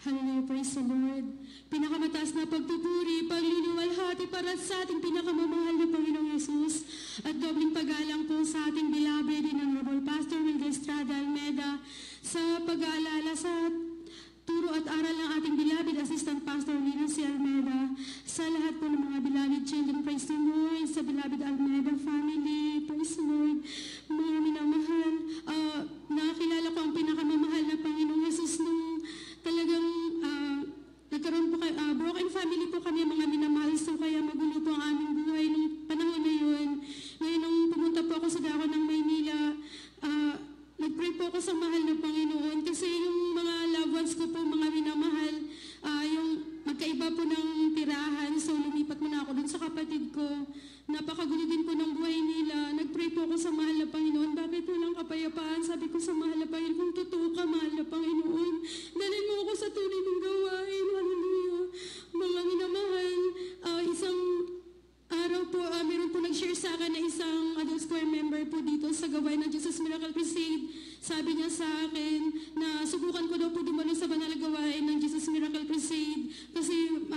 Hallelujah, praise the Lord. Pinakamataas na pagpupuri, pagliliwalhati para sa ating pinakamamahal na Panginoong Yesus at dobling paggalang po sa ating beloved and Honorable Pastor Wilde Estrada Almeda sa pag-aalala sa turo at aral ng ating beloved Assistant Pastor Lina C. Almeda, sa lahat po ng mga beloved children, praise the Lord, sa beloved Almeda family, praise the Lord, mga minamahal. Nakakilala ko ang pinakamamahal na Panginoong Yesus nung talagang nagkaroon po kayo, broken family po kami, mga minamahal, so kaya magulo po ang aming buhay nung panahon na yun. Ngayon nung pumunta po ako sa dako ng Maynila, nag-pray po ako sa mahal na Panginoon kasi yung mga loved ones ko po, mga minamahal, yung magkaiba po ng tirahan, so lumipat mo na ako dun sa kapatid ko. Napakagulo din po ng buhay nila. Nag-pray po ako sa mahal na Panginoon. Bakit walang kapayapaan? Sabi ko sa mahal na Panginoon, kung totoo ka, mahal na Panginoon, dalhin mo ako sa tunay mong gawain. Hallelujah. Mga minamahal, isang araw po, meron po nag-share sa akin na isang adult square member po dito sa gawain ng Jesus Miracle Crusade. Sabi niya sa akin na subukan ko daw po dumalo sa banal na gawain ng Jesus Miracle Crusade kasi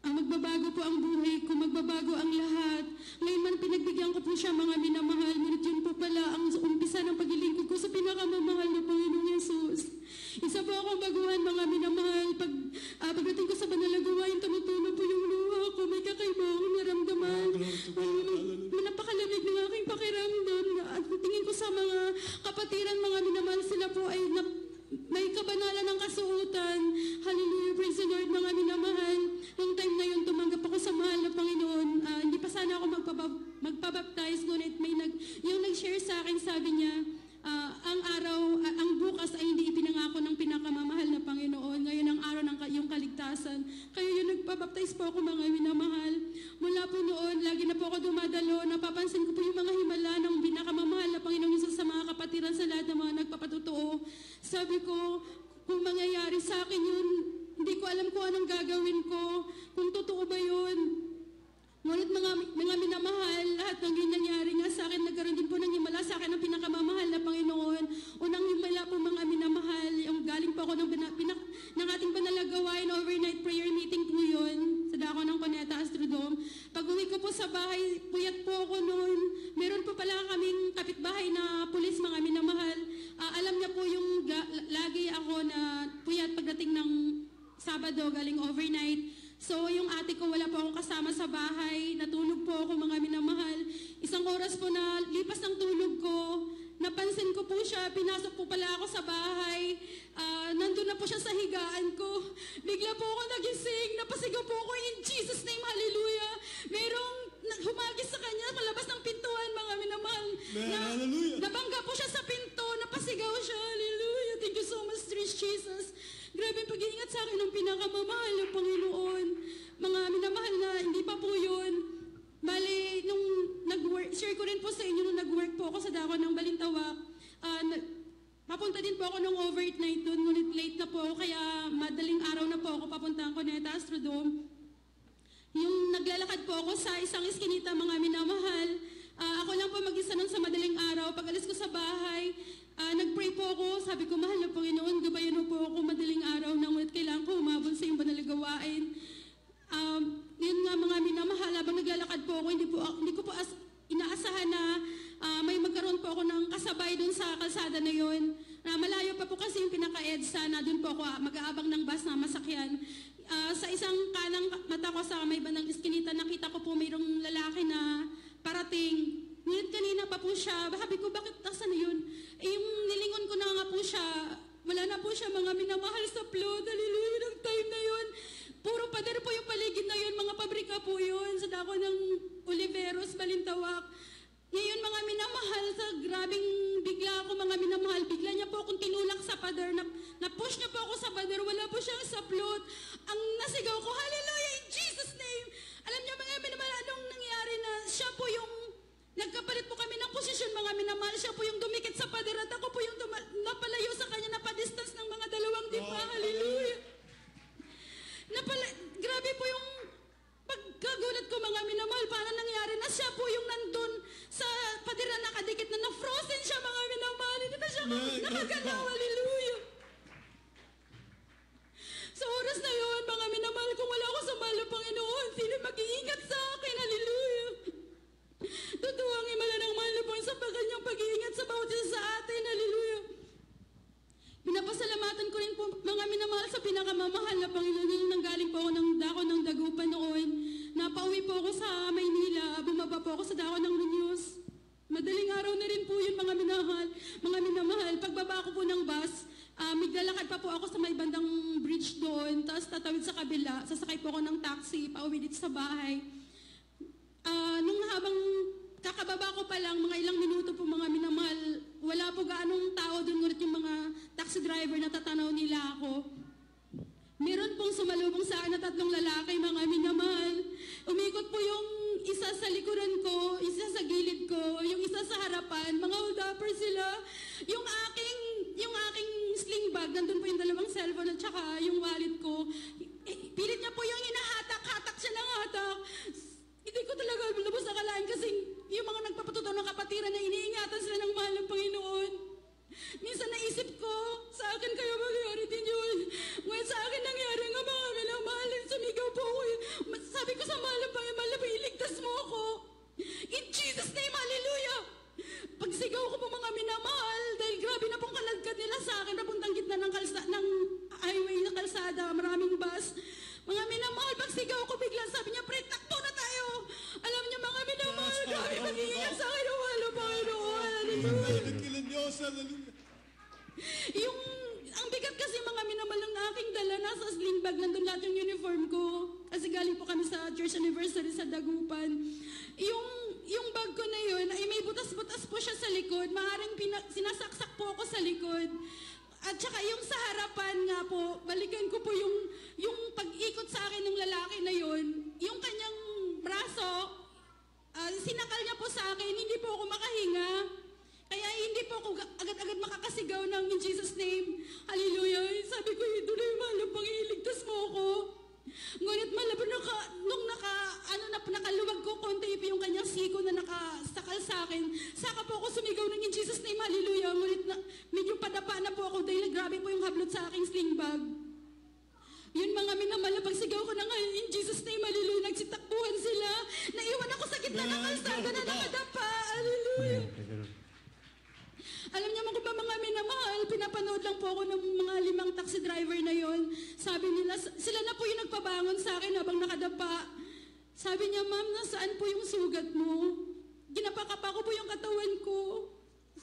magbabago po ang buhay ko, magbabago ang lahat. Ngayon man pinagbigyan ko po siya, mga minamahal, ngunit yun po pala ang umpisa ng paglilingkod ko sa pinakamamahal na Panginoong Yesus. Isa po akong baguhan, mga minamahal. Pagdating ko sa banal na gawain, tumutulo po yung luha ko. May kakaiba akong naramdaman. Napakalamig ng aking pakiramdam. At tingin ko sa mga kapatiran, mga minamahal, sila po ay may kabanalan ng kasuotan. Hallelujah, praise the Lord, mga minamahal. Nung time na yun, tumanggap ako sa mahal na Panginoon. Hindi pa sana ako magpabaptize, ngunit yung nag-share sa akin, sabi niya, ang bukas ay hindi ipinangako ng pinakamamahal na Panginoon. Ngayon ang araw ng yung kaligtasan. Kaya yung nagpabaptize po ako, mga minamahal. Mula po noon, lagi na po ako dumadalo. Napapansin ko po yung mga himala ng pinakamamahal na Panginoong Yesus sa mga kapatiran, sa lahat ng mga nagpapatotoo. Sabi ko, kung mangyayari sa akin yun, hindi ko alam kung anong gagawin ko, kung totoo ba yun. Ngunit mga minamahal, lahat ng nangyari nga sa akin, nagkaroon din po ng himala sa akin ng pinakamamahal na Panginoon. Unang himala po, mga minamahal, yung galing po ako ng ating panalagawain, overnight prayer meeting po yun, sa dako ng Cuneta Astrodome. Pag uwi ko po sa bahay, puyat po ako noon. Meron po pala kaming kapitbahay na pulis, mga minamahal. Alam niya po yung lagi ako na puyat pagdating ng Sabado, galing overnight. So, yung ate ko, wala po akong kasama sa bahay. Natulog po ako, mga minamahal. Isang oras po na lipas ng tulog ko, napansin ko po siya, pinasok po pala ako sa bahay. Nandun na po siya sa higaan ko. Bigla po ako nagising, napasigaw po ako, in Jesus' name, hallelujah. Merong humagis sa kanya, malabas ng pintuan, mga minamahal. Nabangga po siya sa pinto, napasigaw siya, hallelujah. Thank you so much, Jesus. Grabe ang pag-iingat sa akin ng pinakamamahal ng Panginoon. Mga minamahal na hindi pa po yun. Bali, nung nag-work, share ko rin po sa inyo nung nag-work po ako sa dako ng Balintawak. Papunta din po ako nung overnight doon, ngunit late na po ako, kaya madaling araw na po ako papunta ang Cuneta Astrodome. Yung naglalakad po ako sa isang iskinita, mga minamahal. Ako lang po mag-isa nun sa madaling araw. Pag alis ko sa bahay, nag-pray po ako, sabi ko, mahal na Panginoon, gabayan mo po ako madaling araw ngunit kailangan ko humabol sa iyong banal na gawain. Yun nga, mga minamahal, habang naglalakad po ako, hindi ko po inaasahan na may magkaroon po ako ng kasabay dun sa kalsada na yun. Malayo pa po kasi yung pinaka-EDSA na dun po ako mag-aabang ng bus na masakyan. Sa isang kanang mata ko sa may bandang iskinita, nakita ko po mayroong lalaki na parating. Ngunit kanina pa po siya, sabi ko, bakit nasa na yun? Yung nilingon ko na nga po siya, wala na po siya, mga minamahal sa plot. Hallelujah, ng time na yun. Puro pader po yung paligid na yun, mga pabrika po yun, sa dako ng Oliveros, Balintawak. Ngayon, mga minamahal, sa grabing bigla ako, mga minamahal, bigla niya po akong tinulak sa pader, na-push niya po ako sa pader, wala po siyang sa plot. Ang nasigaw ko, hallelujah, in Jesus' name. Alam niya, mga minamahal, anong nangyari na siya po yung nagkapalit po kami ng posisyon, mga minamahal. Siya po yung dumikit sa pader at ako po yung napalayo sa kanya, napadistance ng mga dalawang dipa. Hallelujah. Grabe po yung pagkagulat ko, mga minamahal. Paano nangyari na siya po yung nandun sa pader na nakadikit na na-frozen siya, mga minamahal. Hindi na siya nakagalaw. Hallelujah. minamahal sa pinakamamahal na Panginoon, yung nanggaling po ako ng dako ng Dagupan noon, napauwi po ako sa Maynila, bumaba po ako sa dako ng Muñoz. Madaling araw na rin po yun, mga minamahal. Pagbaba ko po ng bus, maglalakad pa po ako sa may bandang bridge doon, tapos tatawid sa kabila, sasakay po ako ng taxi, pauwi dito sa bahay. Nung habang kakababa ko pa lang, mga ilang minuto po, mga minamahal, wala po gaanong tao doon, ngunit yung mga taxi driver na tatanaw nila ako. Meron pong sumalubong sa akin na 3 lalaki, mga minamahal. Umikot po yung isa sa likuran ko, isa sa gilid ko, yung isa sa harapan, mga hold-upper sila. Yung aking sling bag, nandun po yung 2 cellphone at saka yung wallet ko. Pilit niya po yung hinahatak-hatak siya ng hatak. Hindi ko talaga lubos akalain kasi yung mga nagpapatuto ng kapatiran na iniingatan sila ng mahal ng Panginoon. Minsan naisip ko, sa akin kayo mangyari din yun. Ngayon sa akin nangyari nga, mga minamahal, sumigaw po ako. Sabi ko sa mahal ng Panginoon, iligtas mo ako. In Jesus' name, hallelujah! Pagsigaw ko po, mga minamahal, dahil grabe na pong kalagkat nila sa akin, napuntang gitna ng highway na kalsada, maraming bus. Mga minamahal, pagsigaw ko bigla, sabi niya, pre, takbo na tayo! Alam niyo, mga minamahal, grabe mag-iiyak sa akin, ang mahal ng Panginoon. Hallelujah! Ang bigat kasi, mga minamahal, ng aking dala, nasa sling bag, nandun lahat yung uniform ko. Kasi galing po kami sa church anniversary sa Dagupan. Yung bag ko na yun, ay may butas-butas po siya sa likod. Maaaring sinasaksak po ako sa likod. At saka yung sa harapan nga po, balikan ko po yung pag-ikot sa akin ng lalaki na yun, yung kanyang braso, sinakal niya po sa akin, hindi po ako makahinga. Kaya hindi po ako agad-agad makakasigaw ng in Jesus' name. Hallelujah. Sabi ko, Idol, mahal, Panginoon, mo ako. Ngunit malabo nung nakaluwag ko konti yung kanyang siko na nakasakal sa akin, saka po ako sumigaw ng in Jesus' name, hallelujah. Ngunit medyo padapa na po ako dahil grabe po yung hablot sa aking sling bag. Yun, mga minamahal, pagsigaw ko na nga in Jesus' name, hallelujah, nagsitakbuhan sila. Naiwan ako sa gitna ng kalsada na nakadapa, hallelujah. Alam niyo mo kung ba, mga minamahal, pinapanood lang po ako ng mga 5 taxi driver na yon. Sabi nila, sila na po yung nagpabangon sa akin habang nakadapa. Sabi niya, ma'am, nasaan po yung sugat mo? Ginapakapa ko po yung katawan ko.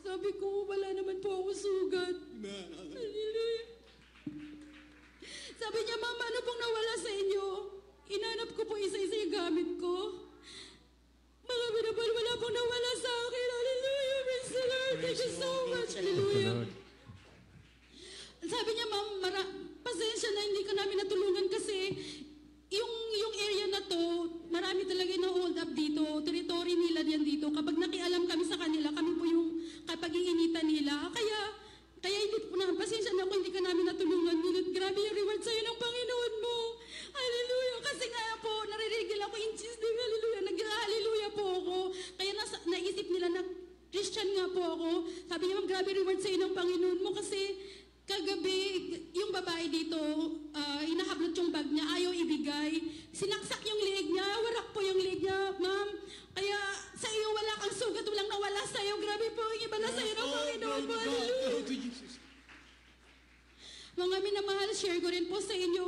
Sabi ko, wala naman po ako sugat. Hallelujah. Sabi niya, ma'am, ano pong nawala sa inyo? Inanap ko po isa-isa yung gamit ko. Mga minamahal, wala pong nawala sa akin. Hallelujah. Praise the Lord. Thank you so much. Hallelujah. Sabi niya, ma'am, pasensya na hindi ka namin natulungan kasi yung area na to, marami talaga na hold up dito. Territory nila yan dito. Kapag nakialam kami sa kanila, kami po yung kapag-iinitan nila. Kaya hindi po na, pasensya na kung hindi ka namin natulungan. Ngunit grabe yung reward sa'yo ng Panginoon mo. Hallelujah. Kasi nga po, naririnig ako in Jesus' name. Hallelujah. Nag-hallelujah po ako. Kaya naisip nila na Christian nga po ako. Sabi niya, ma'am, grabe reward sa'yo ng Panginoon mo kasi kagabi, yung babae dito, hinahablot yung bag niya, ayaw ibigay. Sinaksak yung leg niya, warak po yung leg niya, ma'am. Kaya sa iyo wala kang sugat, walang nawala sa iyo. Grabe po, yung iba na sa iyo ng Panginoon mo. Hallelujah. Mga minamahal, share ko rin po sa inyo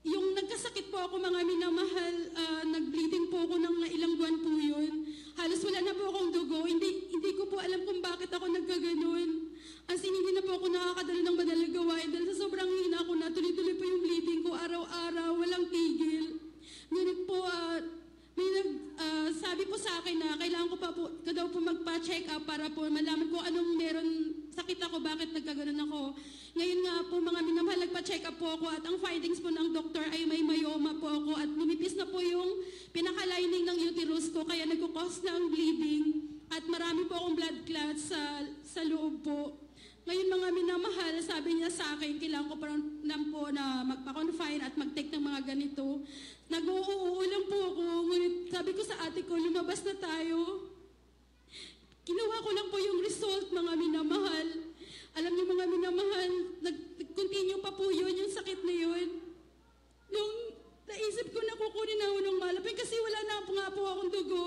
yung nagkasakit po ako, mga minamahal, nag-bleeding po ako ng ilang buwan po yun. Halos wala na po akong dugo. Hindi ko po alam kung bakit ako nagkaganon. As in, hindi na po ako nakakadala ng madalang gawain dahil sa sobrang hina ko na, tuloy-tuloy po yung bleeding ko araw-araw, walang tigil. Ngunit po, sabi po sa akin na kailangan ko daw po magpa-check up para po malaman ko anong meron sakit ako, bakit nagkaganon ako. Ngayon nga po, mga minamahal, nagpa-check up po ako at ang findings po ng doktor ay may myoma po ako at lumipis na po yung pinaka-lining ng uterus ko kaya nagkukos na ang bleeding at marami po akong blood clots sa loob po. Ngayon, mga minamahal, sabi niya sa akin, kailangan ko pa po na magpa-confine at mag-take ng mga ganito. Nag-uuulan lang po ako, ngunit sabi ko sa ate ko, lumabas na tayo. Kinuha ko lang po yung result, mga minamahal. Alam niyo, mga minamahal, nag-continue pa po yun, yung sakit na yun. Nung naisip ko na kukunin ako ng malapit kasi wala na po nga po akong dugo.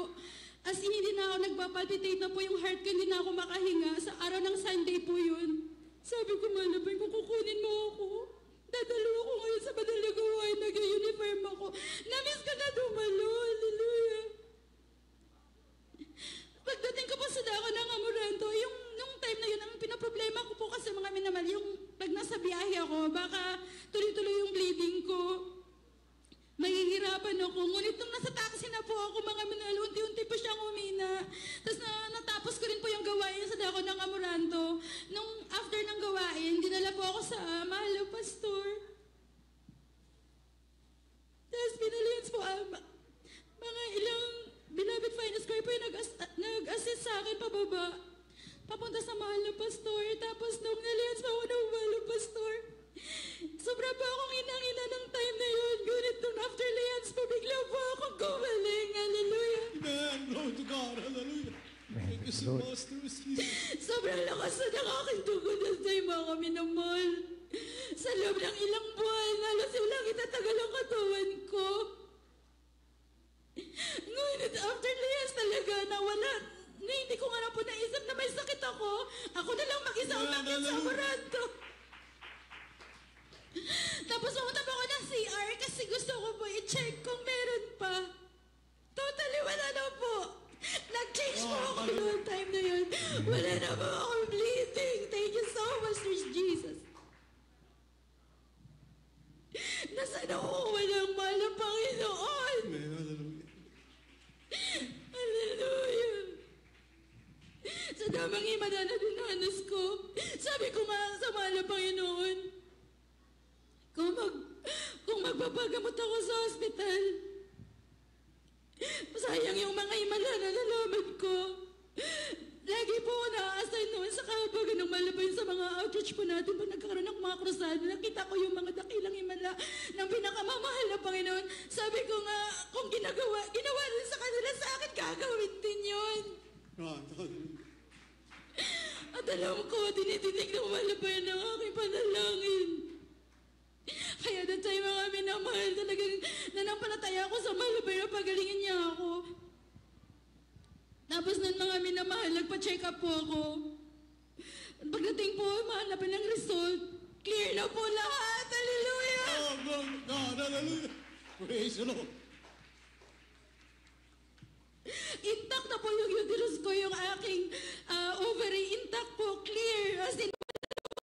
As in, hindi na ako nagpapalpitate na po yung heart ko, hindi na ako makahinga. Sa araw ng Sunday po yun. Sabi ko, malapit ko kukunin tanungin mo ako. Dadalo ako ngayon sa Badalagawain, nag-uniform ako. Namiss ka na dumalo, hallelujah. Pagdating ko po sa dako ng Amoranto, nung time na yun, ang pinaproblema ko po kasi mga minamahal, yung pag nasa biyahe ako, baka tuloy-tuloy yung bleeding ko. Mahihirapan ako. Ngunit nung nasa taxi na po ako, mga minahal, unti-unti po siyang umina. Tapos natapos ko rin po yung gawain sa dako ng Amoranto. Nung after ng gawain, dinala po ako sa mahal na pastor. Tapos pinalians po, mga ilang Beloved Finance Corp po yung nag-assist sa akin pababa. Papunta sa mahal na pastor. Tapos nung nalians po ako ng mahal na pastor, sobra po akong inang-ina ng time na yun. Ngunit nung after lians po, bigla po akong gumaling. Hallelujah. Amen. Glory to God. Hallelujah. Thank you so much, Jesus. Sobrang lakas na ng aking dugo na sa'yo mga minamahal. Sa loob ng ilang buwan, halos walang itatagal ang katawan ko. Ngunit after lians talaga, nawala. Hindi ko nga na po naisip na may sakit ako. Ako na lang mag-isa umakit sa Amoranto. Tapos pumunta pa ako ng CR kasi gusto ko po i-check kung meron pa. Totally wala na po. Nag-change po ako noong time na yun. Wala na po akong bleeding. Thank you so much, Lord Jesus. Nasaan ako kung walang mahal ng Panginoon? Amen. Hallelujah. Hallelujah. Sa damang himala na dinanas ko, sabi ko nga sa mahal ng Panginoon, kung magpapagamot ako sa hospital, sayang yung mga himala na nalaman ko. Lagi po ako na-assign noon sa kahabagan ng malabay sa mga outreach po natin. Pag nagkakaroon ng mga krusada, nakita ko yung mga dakilang himala ng pinakamamahal na Panginoon. Sabi ko nga, kung ginawa rin sa kanila, sa akin gagawin din yun. God, hallelujah. At alam ko, dinidinig ng malabay ng aking panalangin. Kaya na tayo mga minamahal, talagang nanampalataya ako sa malabay na pagalingin niya ako. Tapos nun mga minamahal, nagpa-check up po ako. Pagdating po, mahanap ng result. Clear na po lahat. Hallelujah! Oh, glory to God. Hallelujah. Praise the Lord. Intact na po yung uterus ko, yung aking ovary. Intact po, clear. As in,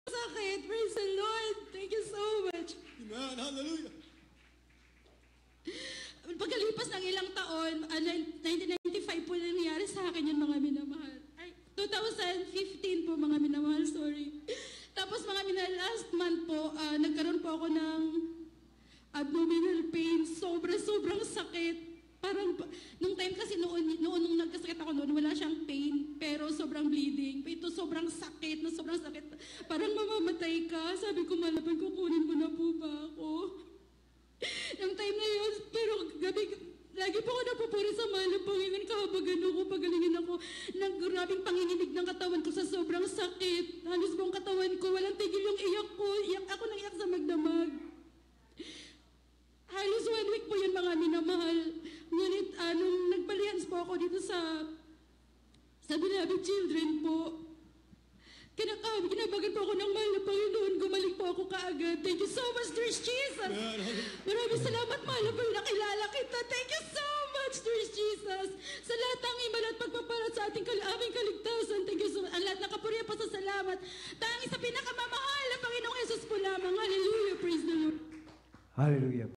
sakit. Praise the Lord. Thank you so much. Amen. Hallelujah. Pagkalipas ng ilang taon, 1995 po nangyari sa akin yung mga minamahal. Ay, 2015 po mga minamahal, sorry. Tapos mga minamahal, last month po, nagkaroon po ako ng abdominal pain. Sobrang sakit. Parang, nung time kasi noon nung nagkasakit ako noon, wala siyang pain, pero sobrang bleeding. Ito sobrang sakit. Parang mamamatay ka. Sabi ko, malaban, kukunin mo na po ba ako? Nung time na yun, pero gabi, lagi po ako napupuri sa mahal ng Panginoon, kahabagan ako, pagalingin ako, ng grabing panginginig ng katawan ko sa sobrang sakit. Halos buong katawan ko, walang tigil yung iyak ko. Iyak ako nang iyak sa magdamag. Halos 1 week po yun mga minamahal. Ngunit nung nagpalihans po ako dito sa Beloved Children po, kinabagan po ako ng mahal na Panginoon, gumaling po ako kaagad. Thank you so much, Lord Jesus. Maraming salamat, mahal na Panginoon, nakilala kita. Thank you so much, Lord Jesus. Sa lahat ng himala at pagpaparat sa aming kaligtasan. Thank you so much. Ang lahat ng kapurihan pa sa salamat. Tanging sa pinakamamahal na Panginoong Jesus po lamang. Hallelujah, praise the Lord. Hallelujah.